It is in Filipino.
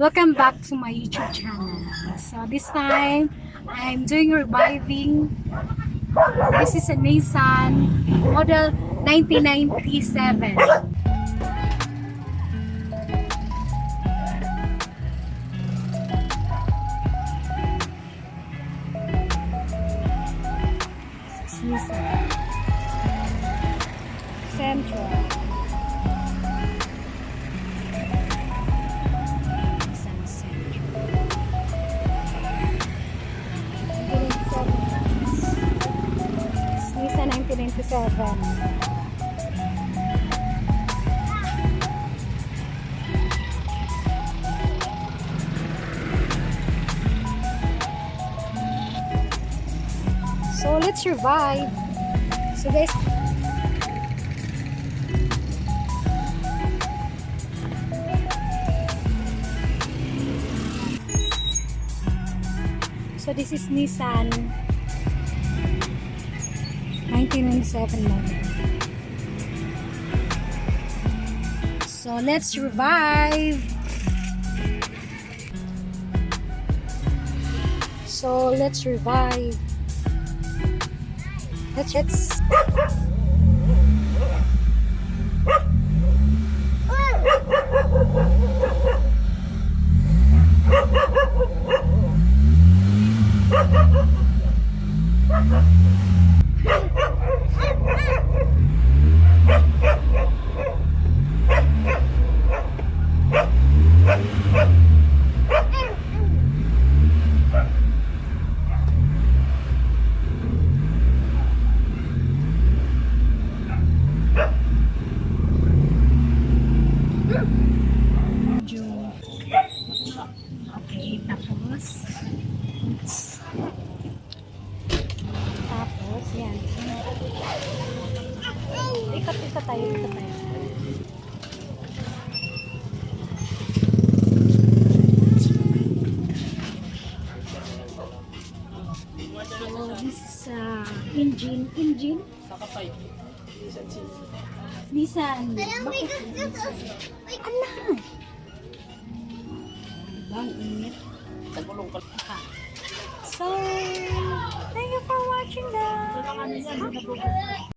Welcome back to my YouTube channel. So this time, I'm doing reviving. This is a Nissan model 1997. This is Nissan Central. Nissan 1997. So let's revive. So guys, so this is Nissan 1997 model. So let's revive. So let's revive. Let's okay, tapos yan. Ikat tayo. So this is engine. Nissan. Bakit Nissan? Ala! Bang init. So, thank you for watching guys.